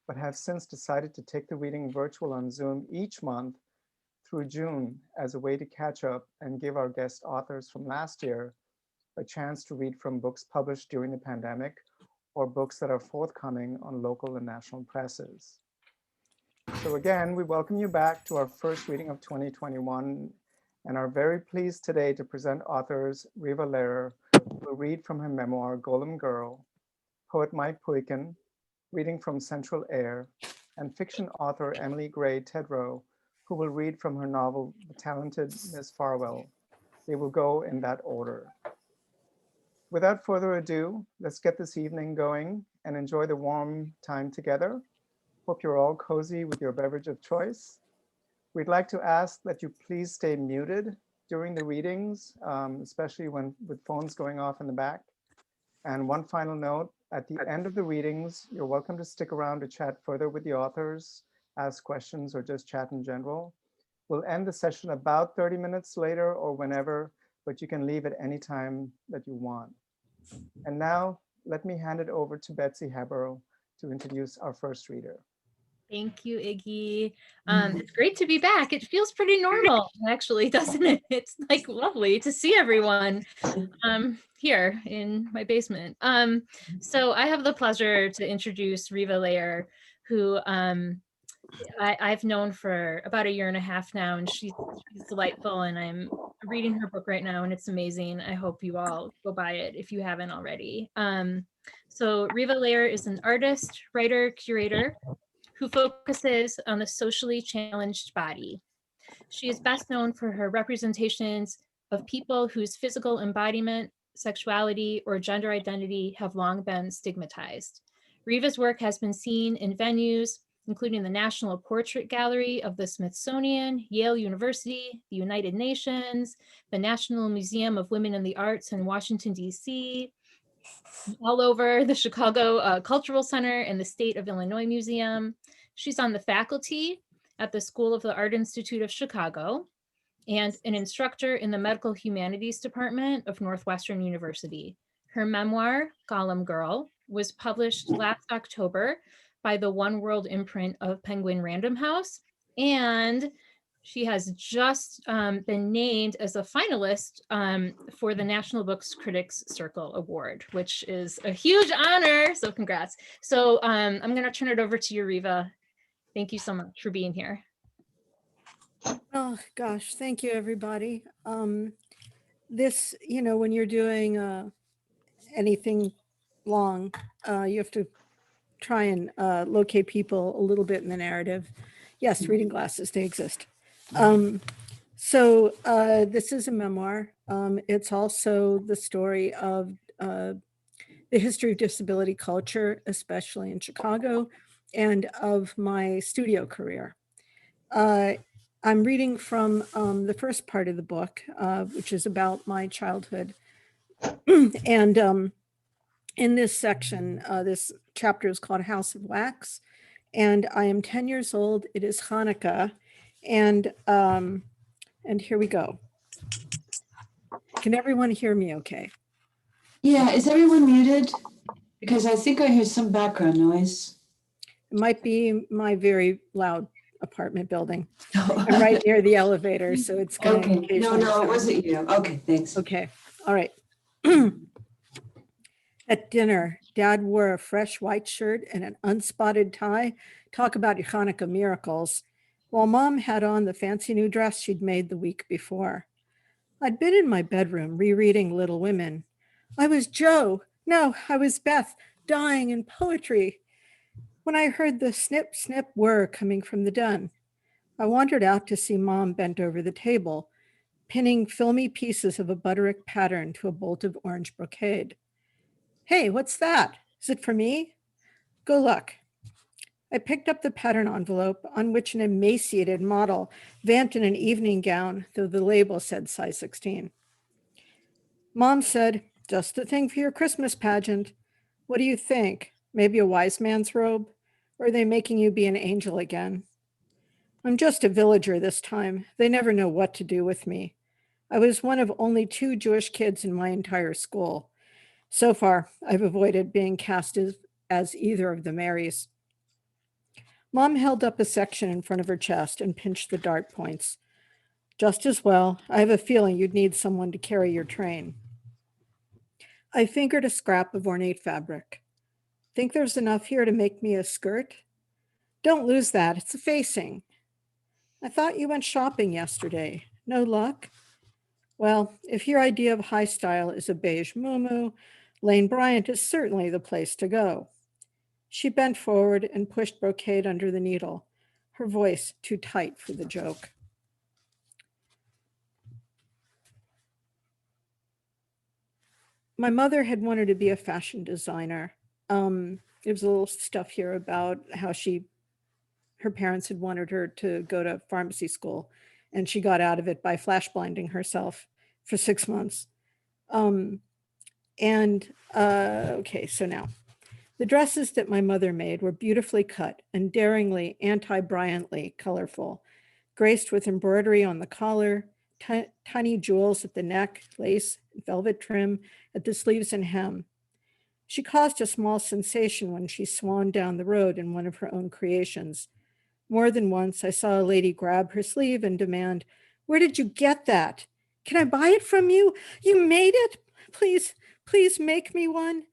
but have since decided to take the reading virtual on Zoom each month through June as a way to catch up and give our guest authors from last year a chance to read from books published during the pandemic or books that are forthcoming on local and national presses. So again, we welcome you back to our first reading of 2021 and are very pleased today to present authors Riva Leher, who will read from her memoir, Golem Girl, poet Mike Puican, reading from Central Air, and fiction author Emily Gray Tedrowe, who will read from her novel, The Talented Miss Farwell. They will go in that order. Without further ado, let's get this evening going and enjoy the warm time together. Hope you're all cozy with your beverage of choice. We'd like to ask that you please stay muted during the readings, especially when with phones going off in the back. And one final note, at the end of the readings, you're welcome to stick around to chat further with the authors, ask questions, or just chat in general. We'll end the session about 30 minutes later or whenever, but you can leave at any time that you want. And now, let me hand it over to Betsy Haberl to introduce our first reader. Thank you, Iggy. It's great to be back. It feels pretty normal, actually, doesn't it? It's like lovely to see everyone here in my basement. So I have the pleasure to introduce Riva Leher, who I've known for about 1.5 years now, and she's delightful, and I'm reading her book right now, and it's amazing. I hope you all go buy it if you haven't already. So Riva Leher is an artist, writer, curator, who focuses on the socially challenged body. She is best known for her representations of people whose physical embodiment, sexuality, or gender identity have long been stigmatized. Riva's work has been seen in venues including the National Portrait Gallery of the Smithsonian, Yale University, the United Nations, the National Museum of Women in the Arts in Washington, D.C., all over the Chicago Cultural Center and the State of Illinois Museum. She's on the faculty at the School of the Art Institute of Chicago and an instructor in the Medical Humanities Department of Northwestern University. Her memoir, Golem Girl, was published last October by the One World imprint of Penguin Random House, and she has just been named as a finalist for the National Books Critics Circle Award, which is a huge honor, so congrats. So I'm gonna turn it over to you, Riva. Thank you so much for being here. Oh gosh, thank you everybody. This, when you're doing anything long, you have to try and locate people a little bit in the narrative. Yes, reading glasses, they exist. So this is a memoir. It's also the story of the history of disability culture, especially in Chicago, and of my studio career. I'm reading from the first part of the book, which is about my childhood. And in this section, this chapter is called House of Wax, and I am 10 years old. It is Hanukkah, and here we go. Can everyone hear me okay? Yeah, is everyone muted? Because I think I hear some background noise. It might be my very loud apartment building. I'm right near the elevator, so it's going to Okay, no, it wasn't you. Okay, thanks. Okay, all right. At dinner, Dad wore a fresh white shirt and an unspotted tie. Talk about your Hanukkah miracles. While Mom had on the fancy new dress she'd made the week before. I'd been in my bedroom rereading Little Women. I was Joe. No, I was Beth, dying in poetry. When I heard the snip, snip whir coming from the den, I wandered out to see Mom bent over the table, pinning filmy pieces of a butterick pattern to a bolt of orange brocade. Hey, what's that? Is it for me? Go look. I picked up the pattern envelope on which an emaciated model vamped in an evening gown, though the label said size 16. Mom said, just the thing for your Christmas pageant. What do you think? Maybe a wise man's robe? Or are they making you be an angel again? I'm just a villager this time. They never know what to do with me. I was one of only 2 Jewish kids in my entire school. So far, I've avoided being cast as either of the Marys. Mom held up a section in front of her chest and pinched the dart points. Just as well. I have a feeling you'd need someone to carry your train. I fingered a scrap of ornate fabric. Think there's enough here to make me a skirt? Don't lose that. It's a facing. I thought you went shopping yesterday. No luck? Well, if your idea of high style is a beige muumuu, Lane Bryant is certainly the place to go. She bent forward and pushed brocade under the needle, her voice too tight for the joke. My mother had wanted to be a fashion designer. There's a little stuff here about how her parents had wanted her to go to pharmacy school, and she got out of it by flash blinding herself for 6 months. Okay, so now, the dresses that my mother made were beautifully cut and daringly, anti-Bryantly colorful, graced with embroidery on the collar, tiny jewels at the neck, lace, velvet trim at the sleeves and hem. She caused a small sensation when she swanned down the road in one of her own creations. More than once, I saw a lady grab her sleeve and demand, "Where did you get that? Can I buy it from you? You made it? Please, please make me one."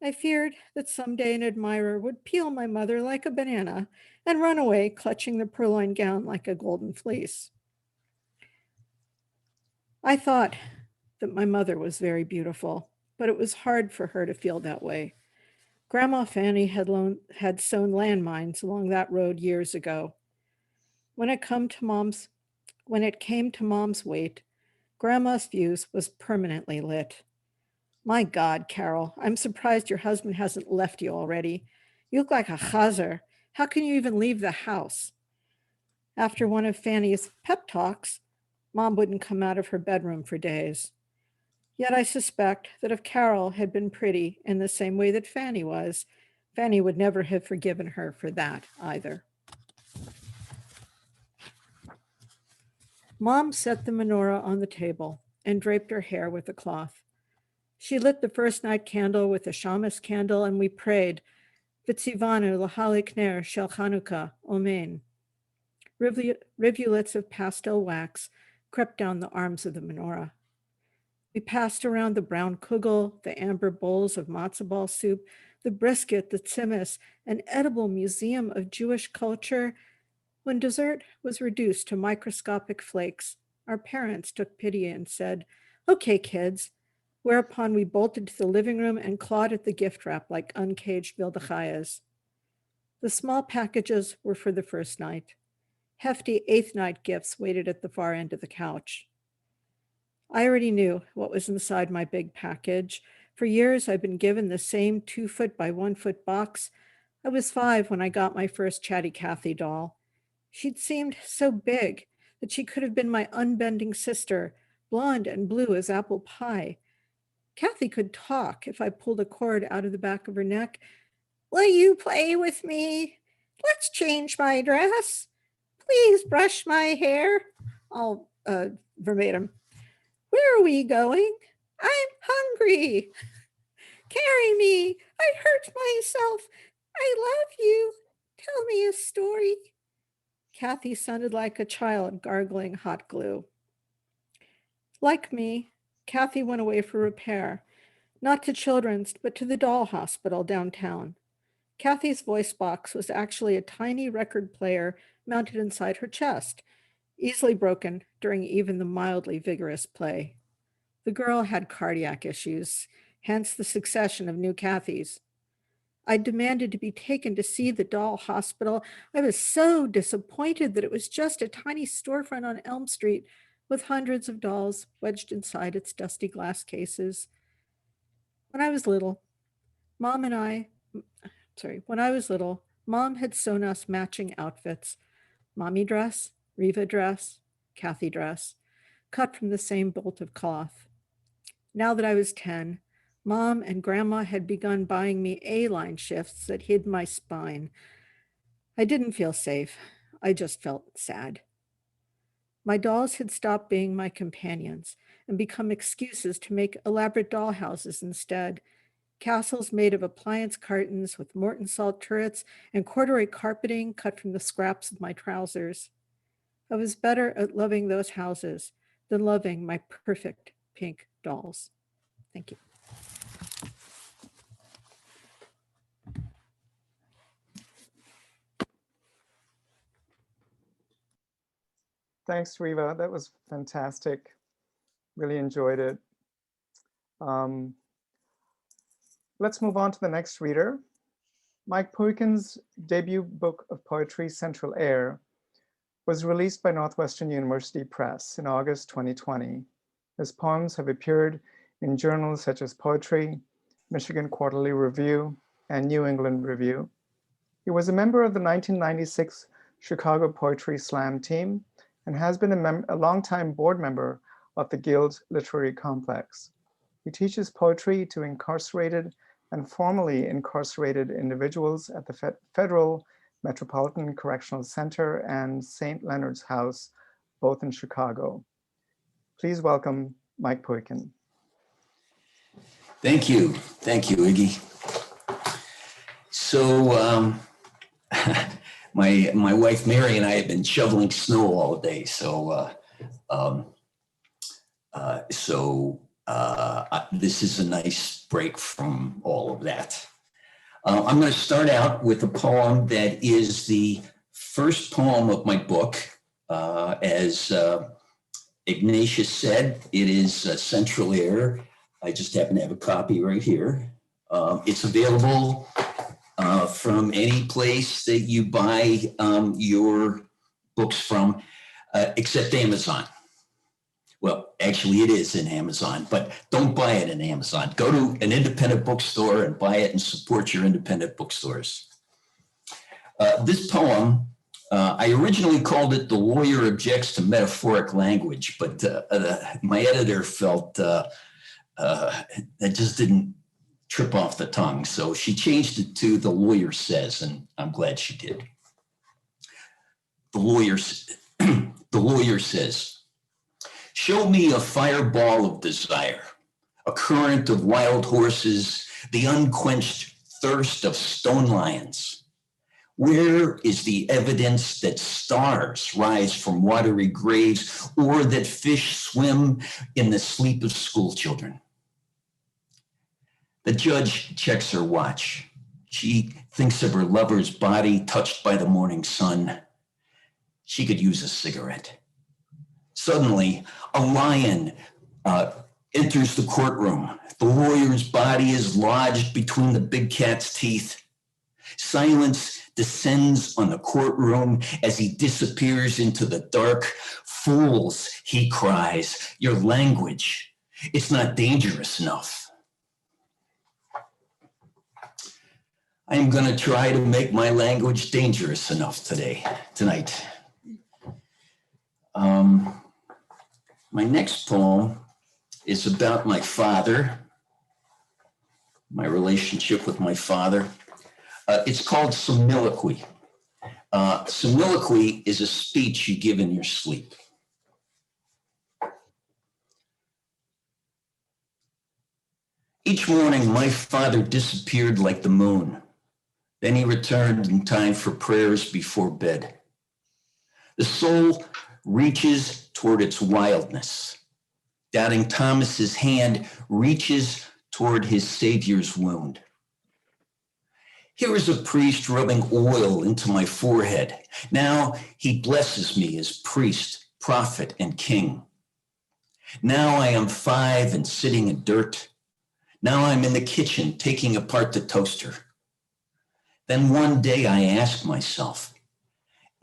I feared that someday an admirer would peel my mother like a banana and run away clutching the purloined gown like a golden fleece. I thought that my mother was very beautiful, but it was hard for her to feel that way. Grandma Fanny had sown landmines along that road years ago. When it came to Mom's weight, Grandma's fuse was permanently lit. My God, Carol, I'm surprised your husband hasn't left you already. You look like a chazar. How can you even leave the house? After one of Fanny's pep talks, Mom wouldn't come out of her bedroom for days. Yet I suspect that if Carol had been pretty in the same way that Fanny was, Fanny would never have forgiven her for that either. Mom set the menorah on the table and draped her hair with a cloth. She lit the first night candle with a shamus candle, and we prayed, Vitzivanu lahalik ner shel Chanukah, Amen. Rivulets of pastel wax crept down the arms of the menorah. We passed around the brown kugel, the amber bowls of matzo ball soup, the brisket, the tzimmus, an edible museum of Jewish culture. When dessert was reduced to microscopic flakes, our parents took pity and said, "Okay, kids," whereupon we bolted to the living room and clawed at the gift wrap like uncaged Vildachayas. The small packages were for the first night. Hefty eighth night gifts waited at the far end of the couch. I already knew what was inside my big package. For years, I've been given the same 2-foot by 1-foot box. I was 5 when I got my first Chatty Cathy doll. She'd seemed so big that she could have been my unbending sister, blonde and blue as apple pie. Cathy could talk if I pulled a cord out of the back of her neck. "Will you play with me? Let's change my dress. Please brush my hair." All verbatim. "Where are we going? I'm hungry. Carry me. I hurt myself. I love you. Tell me a story." Cathy sounded like a child gargling hot glue. Like me, Cathy went away for repair, not to Children's, but to the doll hospital downtown. Cathy's voice box was actually a tiny record player mounted inside her chest, easily broken during even the mildly vigorous play. The girl had cardiac issues, hence the succession of new Cathys. I demanded to be taken to see the doll hospital. I was so disappointed that it was just a tiny storefront on Elm Street with hundreds of dolls wedged inside its dusty glass cases. When I was little, Mom had sewn us matching outfits: Mommy dress, Riva dress, Cathy dress, cut from the same bolt of cloth. Now that I was 10, Mom and Grandma had begun buying me A-line shifts that hid my spine. I didn't feel safe. I just felt sad. My dolls had stopped being my companions and become excuses to make elaborate dollhouses instead. castles made of appliance cartons with Morton salt turrets and corduroy carpeting cut from the scraps of my trousers. I was better at loving those houses than loving my perfect pink dolls. Thank you. Thanks, Riva. That was fantastic. Really enjoyed it. Let's move on to the next reader. Mike Puican's debut book of poetry, Central Air, was released by Northwestern University Press in August 2020. His poems have appeared in journals such as Poetry, Michigan Quarterly Review, and New England Review. He was a member of the 1996 Chicago Poetry Slam team and has been a longtime board member of the Guild Literary Complex. He teaches poetry to incarcerated and formerly incarcerated individuals at the Federal Metropolitan Correctional Center and St. Leonard's House, both in Chicago. Please welcome Mike Puican. Thank you, Iggy. So my wife Mary and I have been shoveling snow all day, this is a nice break from all of that. I'm going to start out with a poem that is the first poem of my book. As Ignatius said, it is Central Air. I just happen to have a copy right here. It's available from any place that you buy your books from, except Amazon. Well, actually it is in Amazon, but don't buy it in Amazon. Go to an independent bookstore and buy it and support your independent bookstores. This poem, I originally called it The Lawyer Objects to Metaphoric Language, but my editor felt that just didn't trip off the tongue. So she changed it to The Lawyer Says, and I'm glad she did. The lawyer says, show me a fireball of desire, a current of wild horses, the unquenched thirst of stone lions. Where is the evidence that stars rise from watery graves or that fish swim in the sleep of school children? The judge checks her watch. She thinks of her lover's body touched by the morning sun. She could use a cigarette. Suddenly, a lion enters the courtroom. The lawyer's body is lodged between the big cat's teeth. Silence descends on the courtroom as he disappears into the dark. Fools, he cries, your language, it's not dangerous enough. I am going to try to make my language dangerous enough tonight. My next poem is about my father, my relationship with my father. It's called Soliloquy. Soliloquy is a speech you give in your sleep. Each morning, my father disappeared like the moon. Then he returned in time for prayers before bed. The soul reaches toward its wildness. Doubting Thomas's hand reaches toward his Savior's wound. Here is a priest rubbing oil into my forehead. Now he blesses me as priest, prophet, and king. Now I am 5 and sitting in dirt. Now I'm in the kitchen taking apart the toaster. Then one day I ask myself,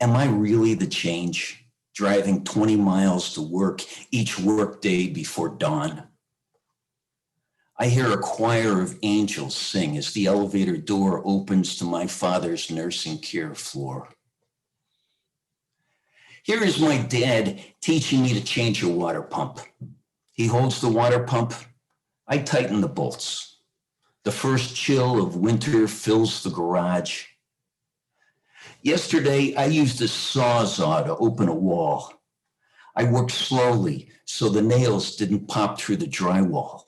am I really the change, driving 20 miles to work each workday before dawn? I hear a choir of angels sing as the elevator door opens to my father's nursing care floor. Here is my dad teaching me to change a water pump. He holds the water pump. I tighten the bolts. The first chill of winter fills the garage. Yesterday, I used a sawzall to open a wall. I worked slowly so the nails didn't pop through the drywall.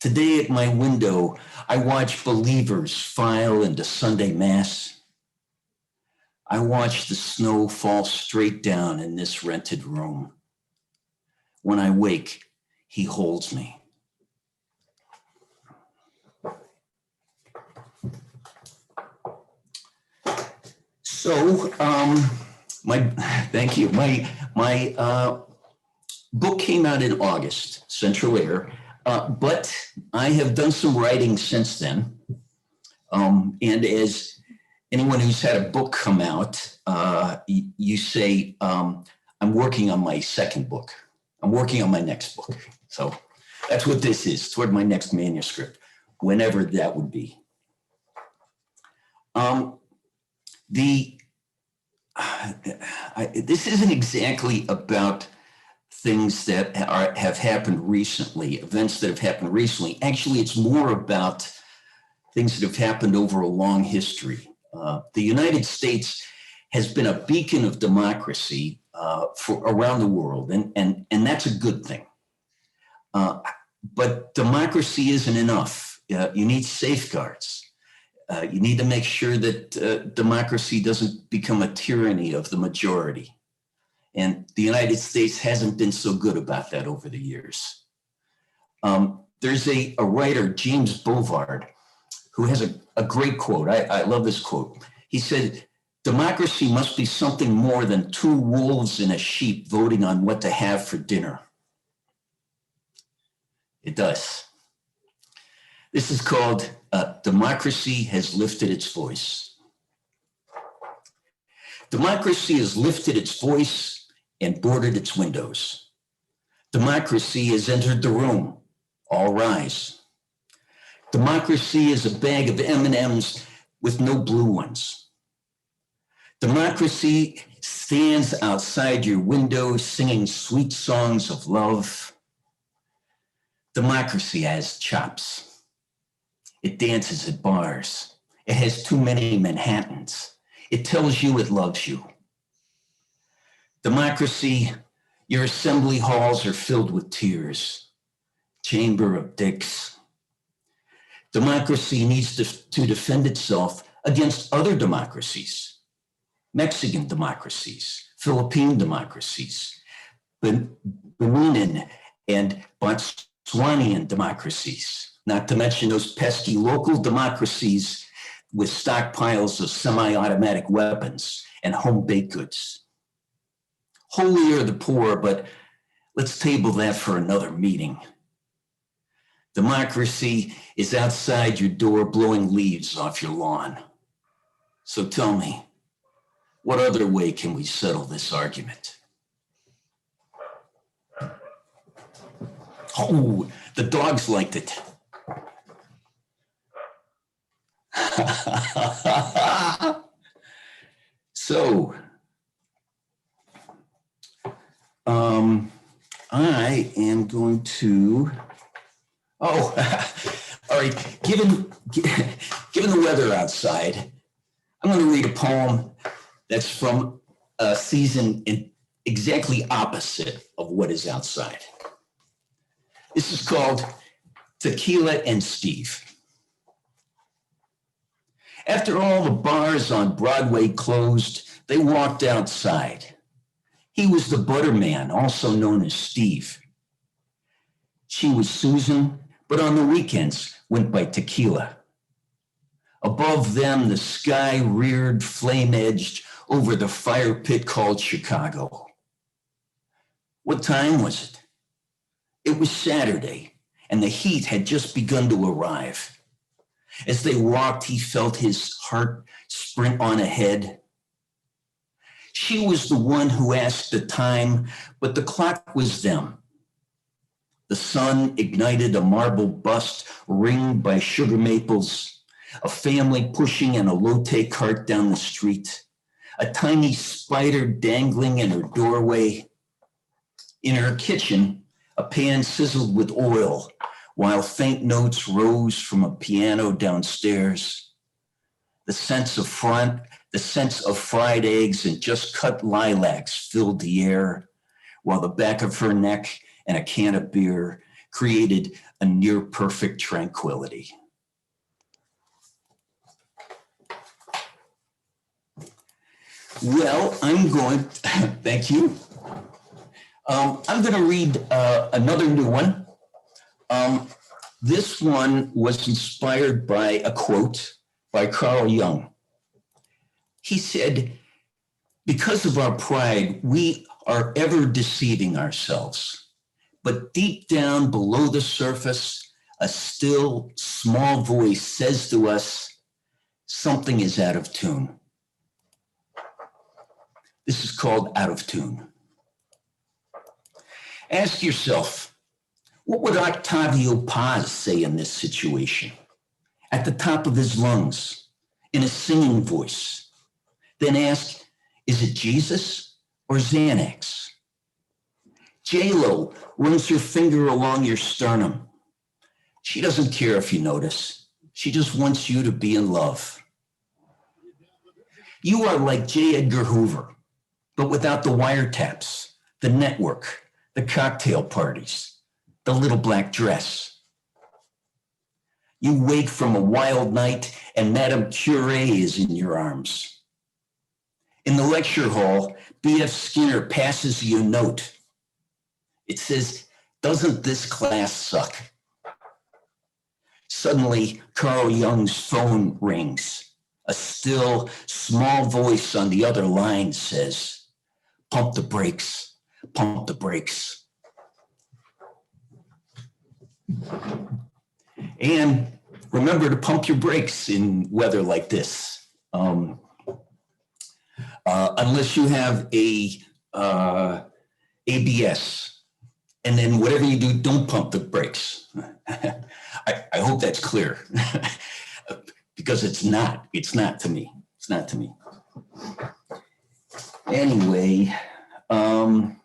Today at my window, I watch believers file into Sunday Mass. I watch the snow fall straight down in this rented room. When I wake, he holds me. So, thank you. My book came out in August, Central Air, but I have done some writing since then. And as anyone who's had a book come out, you say, I'm working on my second book. I'm working on my next book. So that's what this is, toward my next manuscript, whenever that would be. This isn't exactly about things that have happened recently, events that have happened recently. Actually, it's more about things that have happened over a long history. The United States has been a beacon of democracy for around the world, and that's a good thing. But democracy isn't enough. You need safeguards. You need to make sure that democracy doesn't become a tyranny of the majority. And the United States hasn't been so good about that over the years. There's a writer, James Bovard, who has a great quote. I love this quote. He said, "Democracy must be something more than two wolves and a sheep voting on what to have for dinner." It does. This is called Democracy Has Lifted Its Voice. Democracy has lifted its voice and boarded its windows. Democracy has entered the room. All rise. Democracy is a bag of M&Ms with no blue ones. Democracy stands outside your window singing sweet songs of love. Democracy has chops. It dances at bars. It has too many Manhattans. It tells you it loves you. Democracy, your assembly halls are filled with tears. Chamber of dicks. Democracy needs to defend itself against other democracies. Mexican democracies, Philippine democracies, Benin and Botswanian democracies, not to mention those pesky local democracies with stockpiles of semi-automatic weapons and home baked goods. Holy are the poor, but let's table that for another meeting. Democracy is outside your door blowing leaves off your lawn. So tell me, what other way can we settle this argument? Oh, the dogs liked it. So, I am going to, all right, given the weather outside, I'm going to read a poem that's from a season exactly opposite of what is outside. This is called Tequila and Steve. After all the bars on Broadway closed, they walked outside. He was the butterman, also known as Steve. She was Susan, but on the weekends went by Tequila. Above them, the sky reared flame-edged over the fire pit called Chicago. What time was it? It was Saturday, and the heat had just begun to arrive. As they walked, he felt his heart sprint on ahead. She was the one who asked the time, but the clock was them. The sun ignited a marble bust ringed by sugar maples, a family pushing an elote cart down the street, a tiny spider dangling in her doorway. In her kitchen, a pan sizzled with oil, while faint notes rose from a piano downstairs. The sense of fried eggs and just cut lilacs filled the air, while the back of her neck and a can of beer created a near perfect tranquility. Well, I'm going, thank you. I'm going to read another new one. This one was inspired by a quote by Carl Jung. He said, "Because of our pride, we are ever deceiving ourselves. But deep down below the surface, a still small voice says to us, something is out of tune." This is called Out of Tune. Ask yourself, what would Octavio Paz say in this situation? At the top of his lungs, in a singing voice. Then ask, is it Jesus or Xanax? J-Lo runs her finger along your sternum. She doesn't care if you notice. She just wants you to be in love. You are like J. Edgar Hoover, but without the wiretaps, the network, the cocktail parties, the little black dress. You wake from a wild night and Madame Curie is in your arms. In the lecture hall, B.F. Skinner passes you a note. It says, "Doesn't this class suck?" Suddenly, Carl Jung's phone rings. A still, small voice on the other line says, "Pump the brakes, pump the brakes." And remember to pump your brakes in weather like this. Unless you have a ABS, and then whatever you do, don't pump the brakes. I hope that's clear, because it's not to me. It's not to me. Anyway, I'm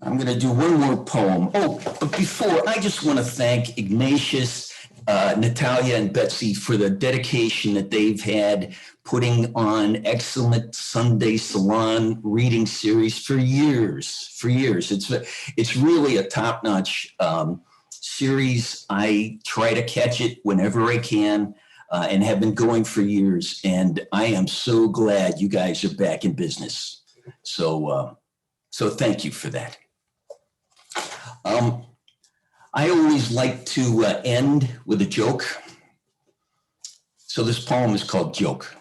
going to do one more poem. Oh, but before, I just want to thank Ignatius, Natalia, and Betsy for the dedication that they've had putting on excellent Sunday Salon reading series for years. It's really a top-notch series. I try to catch it whenever I can and have been going for years. And I am so glad you guys are back in business. So thank you for that. I always like to end with a joke. So this poem is called Joke.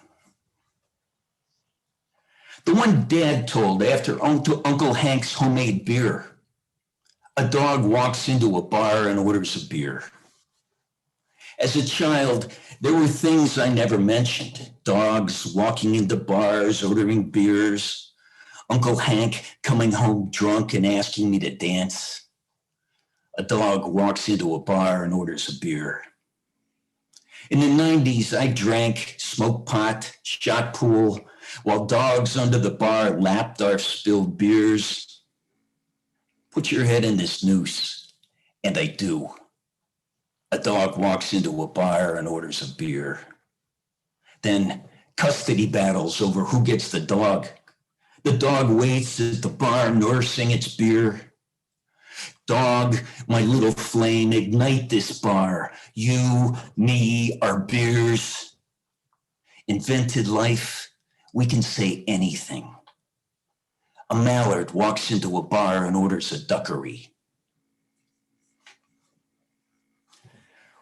The one Dad told after Uncle Hank's homemade beer. A dog walks into a bar and orders a beer. As a child, there were things I never mentioned. Dogs walking into bars, ordering beers. Uncle Hank coming home drunk and asking me to dance. A dog walks into a bar and orders a beer. In the 90s, I drank, smoked pot, shot pool, while dogs under the bar lapped our spilled beers. Put your head in this noose, and I do. A dog walks into a bar and orders a beer. Then custody battles over who gets the dog. The dog waits at the bar nursing its beer. Dog, my little flame, ignite this bar. You, me, our beers. Invented life, we can say anything. A mallard walks into a bar and orders a duckery.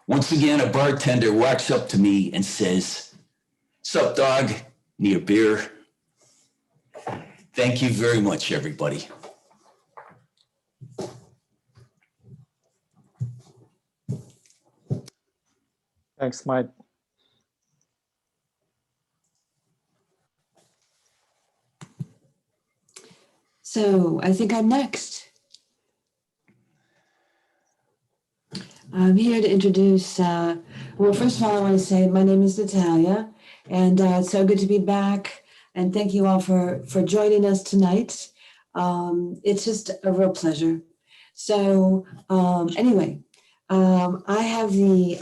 Once again, a bartender walks up to me and says, "Sup, dog? Need a beer?" Thank you very much, everybody. Thanks, Mike. So I think I'm next. I'm here to introduce, well, first of all, I want to say my name is Natalia, and it's so good to be back. And thank you all for joining us tonight. It's just a real pleasure. So anyway, I have the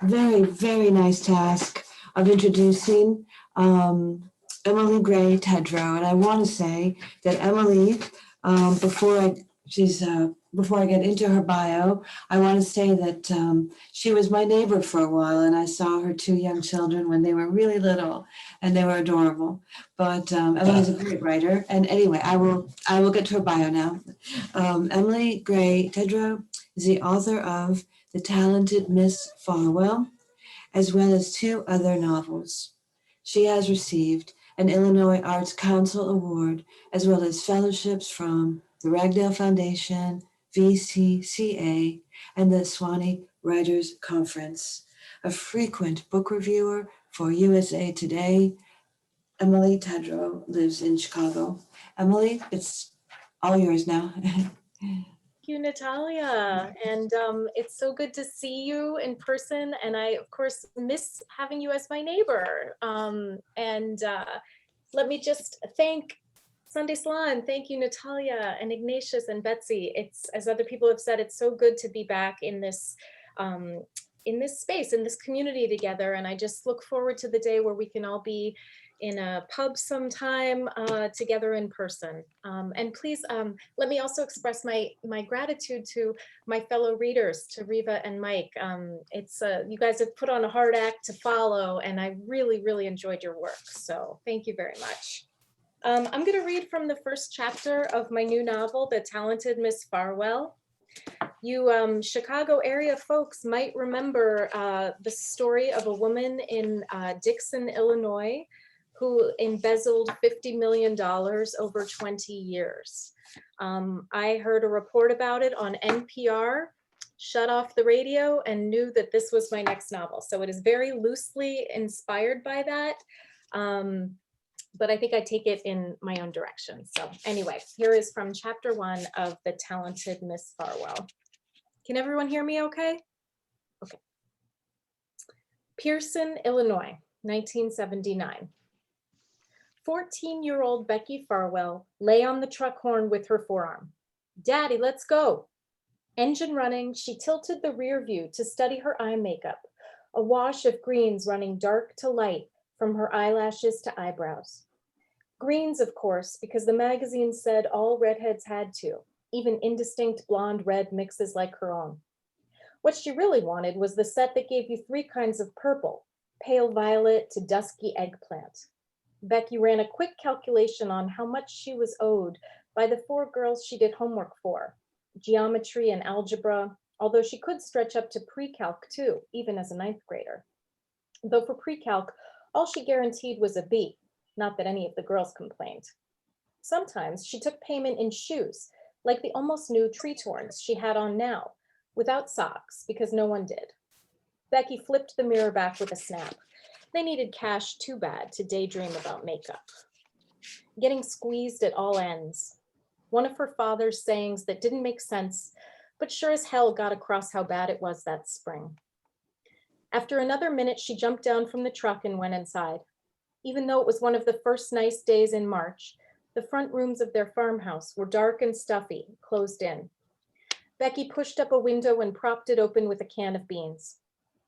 very, very nice task of introducing Emily Gray Tedrowe. And I want to say that Emily Before I get into her bio, I want to say that she was my neighbor for a while, and I saw her two young children when they were really little, and they were adorable. But Emily's a great writer, and anyway, I will get to her bio now. Emily Gray Tedrowe is the author of The Talented Miss Farwell, as well as two other novels. She has received an Illinois Arts Council Award, as well as fellowships from the Ragdale Foundation, VCCA, and the Swanee Writers Conference. A frequent book reviewer for USA Today, Emily Tedrowe lives in Chicago. Emily, it's all yours now. You, Natalia, and it's so good to see you in person, and I of course miss having you as my neighbor. Let me just thank Sunday Salon, thank you Natalia and Ignatius and Betsy. It's, as other people have said, it's so good to be back in this space, in this community together, and I just look forward to the day where we can all be in a pub sometime together in person. And please let me also express my gratitude to my fellow readers, to Riva and Mike. You guys have put on a hard act to follow, and I really, really enjoyed your work. So thank you very much. I'm gonna read from the first chapter of my new novel, The Talented Miss Farwell. You Chicago area folks might remember the story of a woman in Dixon, Illinois, who embezzled $50 million over 20 years. I heard a report about it on NPR, shut off the radio, and knew that this was my next novel. So it is very loosely inspired by that, but I think I take it in my own direction. So anyway, here is from chapter 1 of The Talented Miss Farwell. Can everyone hear me okay? Okay. Pearson, Illinois, 1979. 14-year-old Becky Farwell lay on the truck horn with her forearm. "Daddy, let's go." Engine running, she tilted the rear view to study her eye makeup, a wash of greens running dark to light from her eyelashes to eyebrows. Greens, of course, because the magazine said all redheads had to, even indistinct blonde red mixes like her own. What she really wanted was the set that gave you 3 kinds of purple, pale violet to dusky eggplant. Becky ran a quick calculation on how much she was owed by the 4 girls she did homework for, geometry and algebra, although she could stretch up to pre-calc too, even as a 9th grader. Though for pre-calc, all she guaranteed was a B, not that any of the girls complained. Sometimes she took payment in shoes, like the almost new Tretorns she had on now, without socks, because no one did. Becky flipped the mirror back with a snap. They needed cash too bad to daydream about makeup. Getting squeezed at all ends. One of her father's sayings that didn't make sense, but sure as hell got across how bad it was that spring. After another minute, she jumped down from the truck and went inside. Even though it was one of the first nice days in March, the front rooms of their farmhouse were dark and stuffy, closed in. Becky pushed up a window and propped it open with a can of beans.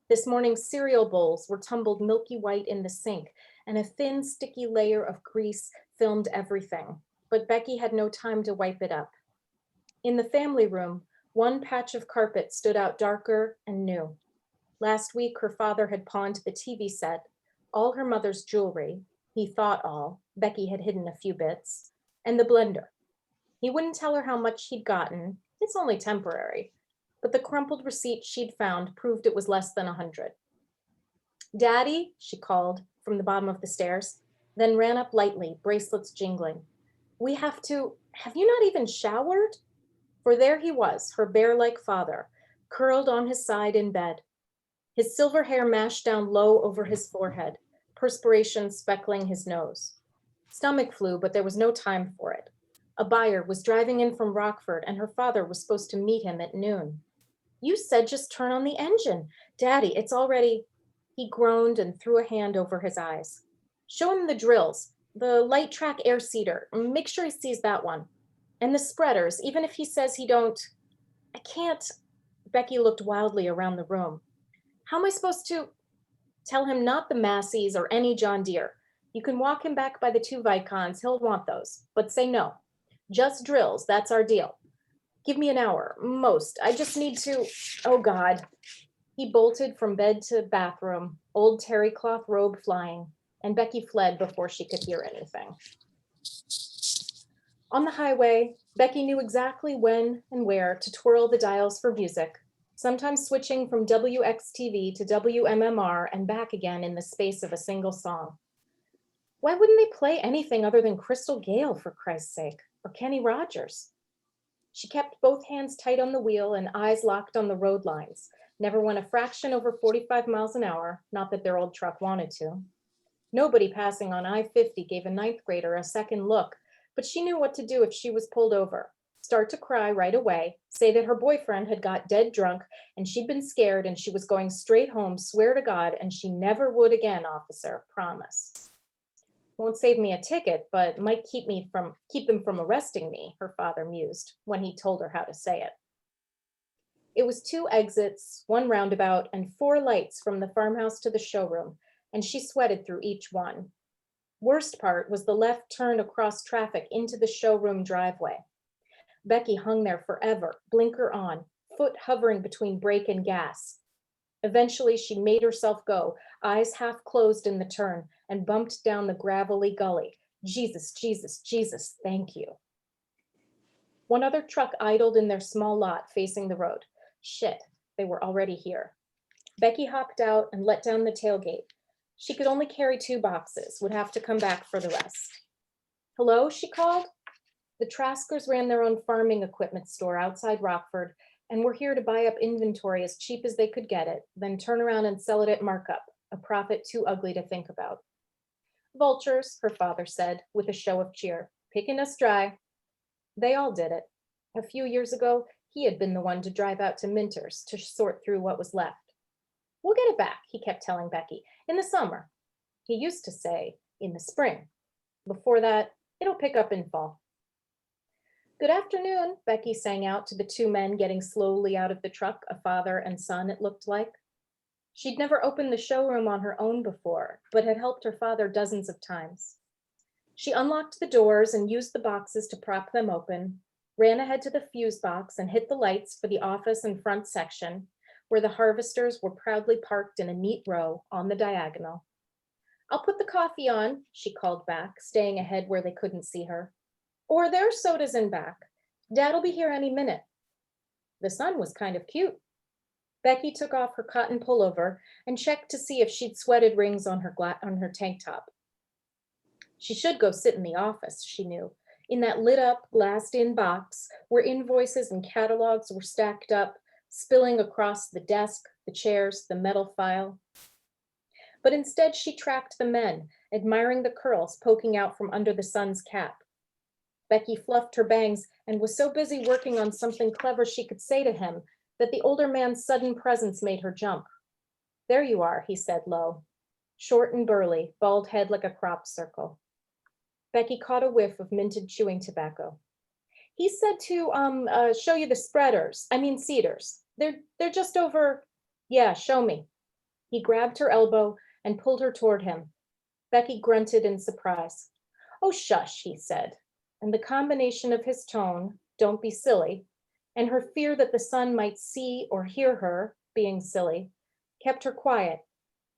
This morning's cereal bowls were tumbled milky white in the sink, and a thin, sticky layer of grease filmed everything, but Becky had no time to wipe it up. In the family room, one patch of carpet stood out darker and new. Last week, her father had pawned the TV set, all her mother's jewelry, he thought all, Becky had hidden a few bits, and the blender. He wouldn't tell her how much he'd gotten, it's only temporary, but the crumpled receipt she'd found proved it was less than $100. "Daddy," she called from the bottom of the stairs, then ran up lightly, bracelets jingling. Have you not even showered?" For there he was, her bear-like father, curled on his side in bed. His silver hair mashed down low over his forehead, perspiration speckling his nose. Stomach flu, but there was no time for it. A buyer was driving in from Rockford, and her father was supposed to meet him at noon. "You said just turn on the engine. Daddy, it's already..." He groaned and threw a hand over his eyes. "Show him the drills, the light track air seeder. Make sure he sees that one. And the spreaders, even if he says he don't..." "I can't..." Becky looked wildly around the room. "How am I supposed to..." "Tell him not the Massey's or any John Deere. You can walk him back by the 2 Vicons, he'll want those, but say no. Just drills, that's our deal. Give me an hour, most. I just need to, oh God. He bolted from bed to bathroom, old terry cloth robe flying, and Becky fled before she could hear anything. On the highway, Becky knew exactly when and where to twirl the dials for music, sometimes switching from WXTV to WMMR and back again in the space of a single song. Why wouldn't they play anything other than Crystal Gale, for Christ's sake, or Kenny Rogers? She kept both hands tight on the wheel and eyes locked on the road lines, never went a fraction over 45 miles an hour, not that their old truck wanted to. Nobody passing on I-50 gave a ninth grader a second look, but she knew what to do if she was pulled over. Start to cry right away, say that her boyfriend had got dead drunk and she'd been scared and she was going straight home, swear to God, and she never would again, officer, promise. Won't save me a ticket, but might keep them from arresting me, her father mused when he told her how to say it. It was 2 exits, 1 roundabout, and 4 lights from the farmhouse to the showroom, and she sweated through each one. Worst part was the left turn across traffic into the showroom driveway. Becky hung there forever, blinker on, foot hovering between brake and gas. Eventually, she made herself go, eyes half closed in the turn, and bumped down the gravelly gully. Jesus, Jesus, Jesus, thank you. One other truck idled in their small lot facing the road. Shit, they were already here. Becky hopped out and let down the tailgate. She could only carry 2 boxes, would have to come back for the rest. Hello, she called. The Traskers ran their own farming equipment store outside Rockford and were here to buy up inventory as cheap as they could get it, then turn around and sell it at markup, a profit too ugly to think about. Vultures, her father said, with a show of cheer, picking us dry. They all did it. A few years ago, he had been the one to drive out to Minter's to sort through what was left. We'll get it back, he kept telling Becky, in the summer. He used to say, in the spring. Before that, it'll pick up in fall. Good afternoon, Becky sang out to the 2 men getting slowly out of the truck, a father and son it looked like. She'd never opened the showroom on her own before, but had helped her father dozens of times. She unlocked the doors and used the boxes to prop them open, ran ahead to the fuse box and hit the lights for the office and front section, where the harvesters were proudly parked in a neat row on the diagonal. I'll put the coffee on, she called back, staying ahead where they couldn't see her. Or there's sodas in back. Dad'll be here any minute. The sun was kind of cute. Becky took off her cotton pullover and checked to see if she'd sweated rings on her tank top. She should go sit in the office, she knew, in that lit up, glassed-in box where invoices and catalogs were stacked up, spilling across the desk, the chairs, the metal file. But instead she tracked the men, admiring the curls poking out from under the son's cap. Becky fluffed her bangs and was so busy working on something clever she could say to him that the older man's sudden presence made her jump. There you are, he said low. Short and burly, bald head like a crop circle. Becky caught a whiff of minted chewing tobacco. He said to show you the cedars. They're just over, yeah, show me. He grabbed her elbow and pulled her toward him. Becky grunted in surprise. Oh, shush, he said. And the combination of his tone, don't be silly, and her fear that the son might see or hear her being silly, kept her quiet,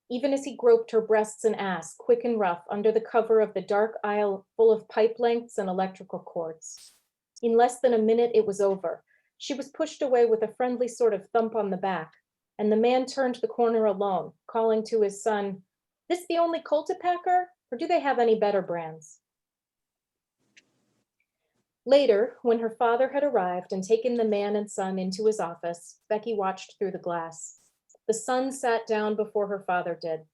even as he groped her breasts and ass, quick and rough, under the cover of the dark aisle full of pipe lengths and electrical cords. In less than a minute, it was over. She was pushed away with a friendly sort of thump on the back, and the man turned the corner alone, calling to his son, "This the only Cultipacker, or do they have any better brands?" Later, when her father had arrived and taken the man and son into his office, Becky watched through the glass. The son sat down before her father did.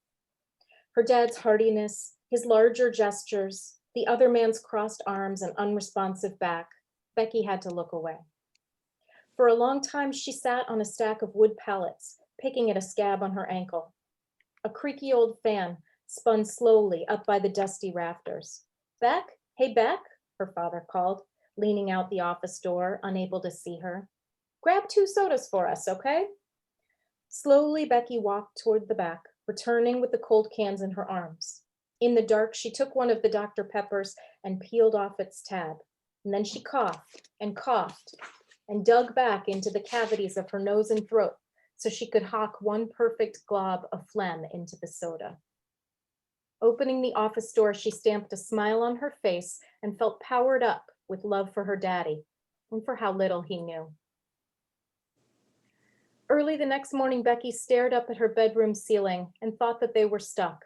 Her dad's heartiness, his larger gestures, the other man's crossed arms and unresponsive back, Becky had to look away. For a long time, she sat on a stack of wood pallets, picking at a scab on her ankle. A creaky old fan spun slowly up by the dusty rafters. "Beck? Hey, Beck," her father called, leaning out the office door, unable to see her. "Grab 2 sodas for us, okay?" Slowly, Becky walked toward the back, returning with the cold cans in her arms. In the dark, she took one of the Dr. Peppers and peeled off its tab. And then she coughed and coughed and dug back into the cavities of her nose and throat so she could hawk one perfect glob of phlegm into the soda. Opening the office door, she stamped a smile on her face and felt powered up with love for her daddy and for how little he knew. Early the next morning, Becky stared up at her bedroom ceiling and thought that they were stuck.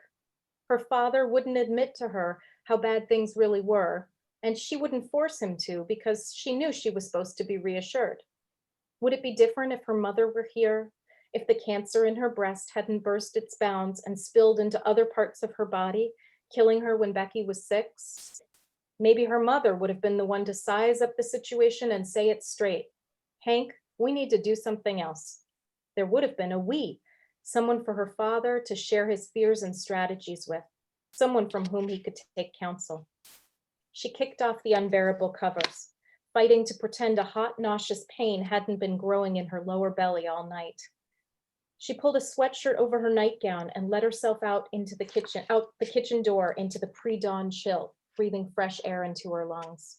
Her father wouldn't admit to her how bad things really were, and she wouldn't force him to because she knew she was supposed to be reassured. Would it be different if her mother were here? If the cancer in her breast hadn't burst its bounds and spilled into other parts of her body, killing her when Becky was 6? Maybe her mother would have been the one to size up the situation and say it straight. Hank, we need to do something else. There would have been a we, someone for her father to share his fears and strategies with, someone from whom he could take counsel. She kicked off the unbearable covers, fighting to pretend a hot, nauseous pain hadn't been growing in her lower belly all night. She pulled a sweatshirt over her nightgown and let herself out the kitchen door into the pre-dawn chill, breathing fresh air into her lungs.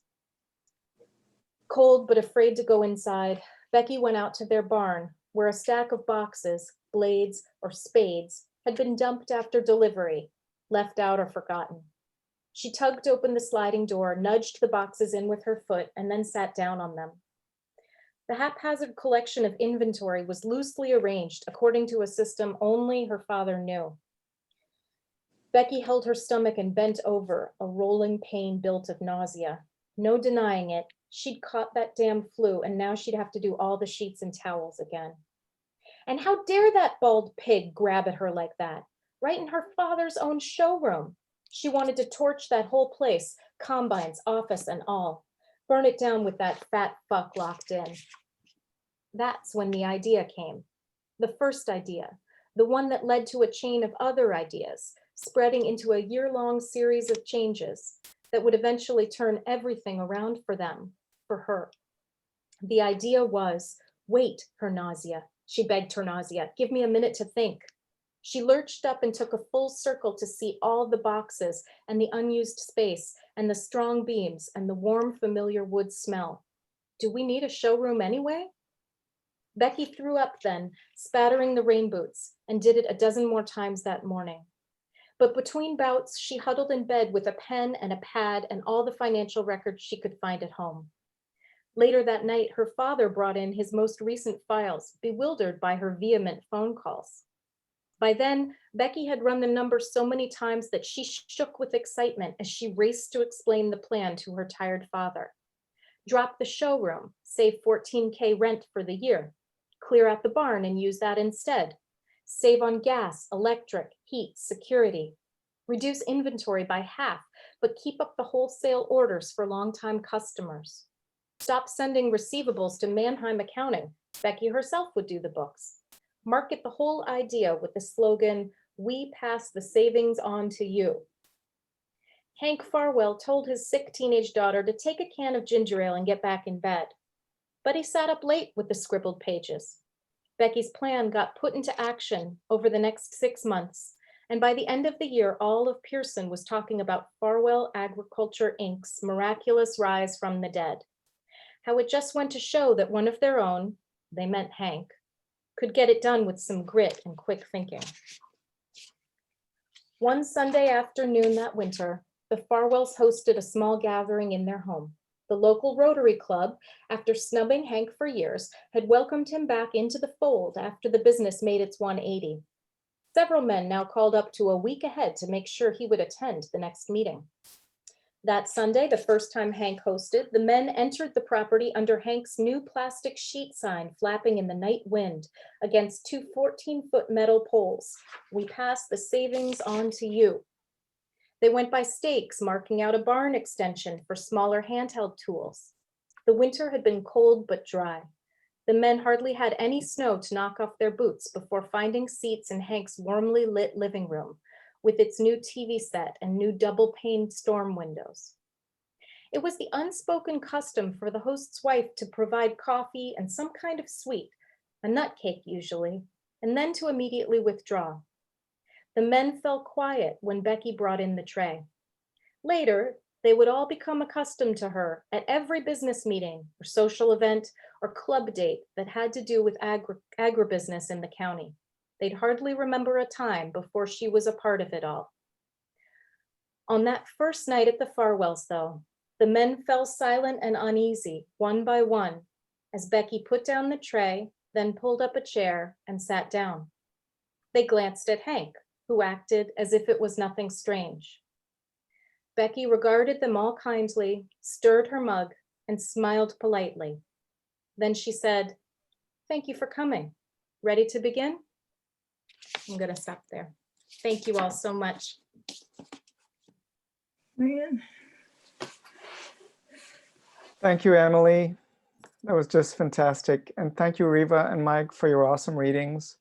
Cold but afraid to go inside, Becky went out to their barn, where a stack of boxes, blades, or spades had been dumped after delivery, left out or forgotten. She tugged open the sliding door, nudged the boxes in with her foot, and then sat down on them. The haphazard collection of inventory was loosely arranged according to a system only her father knew. Becky held her stomach and bent over, a rolling pain built of nausea. No denying it, she'd caught that damn flu, and now she'd have to do all the sheets and towels again. And how dare that bald pig grab at her like that, right in her father's own showroom? She wanted to torch that whole place, combines, office, and all. Burn it down with that fat fuck locked in. That's when the idea came. The first idea, the one that led to a chain of other ideas, spreading into a year-long series of changes that would eventually turn everything around for them, for her. The idea was, wait, her nausea. She begged her nausea, give me a minute to think. She lurched up and took a full circle to see all the boxes and the unused space and the strong beams and the warm, familiar wood smell. Do we need a showroom anyway? Becky threw up then, spattering the rain boots, and did it a dozen more times that morning. But between bouts, she huddled in bed with a pen and a pad and all the financial records she could find at home. Later that night, her father brought in his most recent files, bewildered by her vehement phone calls. By then, Becky had run the numbers so many times that she shook with excitement as she raced to explain the plan to her tired father. Drop the showroom, save $14K rent for the year. Clear out the barn and use that instead. Save on gas, electric, heat, security. Reduce inventory by half, but keep up the wholesale orders for longtime customers. Stop sending receivables to Mannheim Accounting. Becky herself would do the books. Market the whole idea with the slogan, "We pass the savings on to you." Hank Farwell told his sick teenage daughter to take a can of ginger ale and get back in bed. But he sat up late with the scribbled pages. Becky's plan got put into action over the next 6 months, and by the end of the year, all of Pearson was talking about Farwell Agriculture Inc.'s miraculous rise from the dead. How it just went to show that one of their own, they meant Hank, could get it done with some grit and quick thinking. One Sunday afternoon that winter, the Farwells hosted a small gathering in their home. The local Rotary Club, after snubbing Hank for years, had welcomed him back into the fold after the business made its 180. Several men now called up to a week ahead to make sure he would attend the next meeting. That Sunday, the first time Hank hosted, the men entered the property under Hank's new plastic sheet sign flapping in the night wind against two 14-foot metal poles. "We pass the savings on to you." They went by stakes, marking out a barn extension for smaller handheld tools. The winter had been cold but dry. The men hardly had any snow to knock off their boots before finding seats in Hank's warmly lit living room, with its new TV set and new double-paned storm windows. It was the unspoken custom for the host's wife to provide coffee and some kind of sweet, a nut cake usually, and then to immediately withdraw. The men fell quiet when Becky brought in the tray. Later, They would all become accustomed to her at every business meeting or social event or club date that had to do with agribusiness in the county. They'd hardly remember a time before she was a part of it all. On that first night at the Farwells, though, the men fell silent and uneasy, one by one, as Becky put down the tray, then pulled up a chair and sat down. They glanced at Hank, who acted as if it was nothing strange. Becky regarded them all kindly, stirred her mug, and smiled politely. Then she said, "Thank you for coming. Ready to begin?" I'm going to stop there. Thank you all so much. Thank you, Emily. That was just fantastic. And thank you, Riva and Mike, for your awesome readings.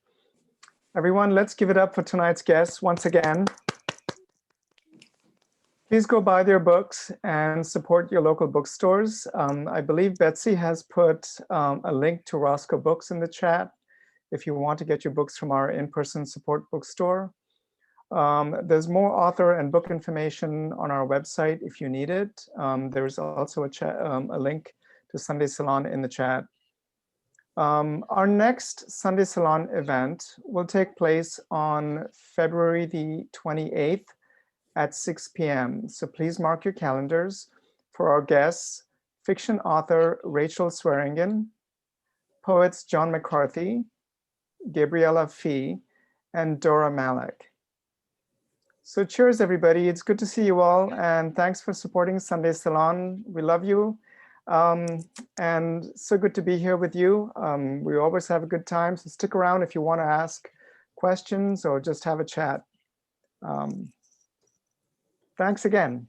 Everyone, let's give it up for tonight's guests once again. Please go buy their books and support your local bookstores. I believe Betsy has put a link to Roscoe Books in the chat if you want to get your books from our in-person support bookstore. There's more author and book information on our website if you need it. There's also a link to Sunday Salon in the chat. Our next Sunday Salon event will take place on February the 28th at 6 p.m. So please mark your calendars for our guests, fiction author Rachel Swearingen, poets John McCarthy, Gabriella Fee, and Dora Malik. So cheers, everybody. It's good to see you all. And thanks for supporting Sunday Salon. We love you. And so good to be here with you. We always have a good time. So stick around if you want to ask questions or just have a chat. Thanks again.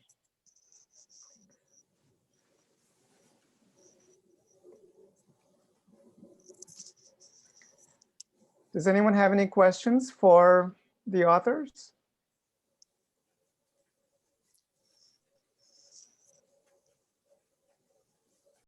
Does anyone have any questions for the authors?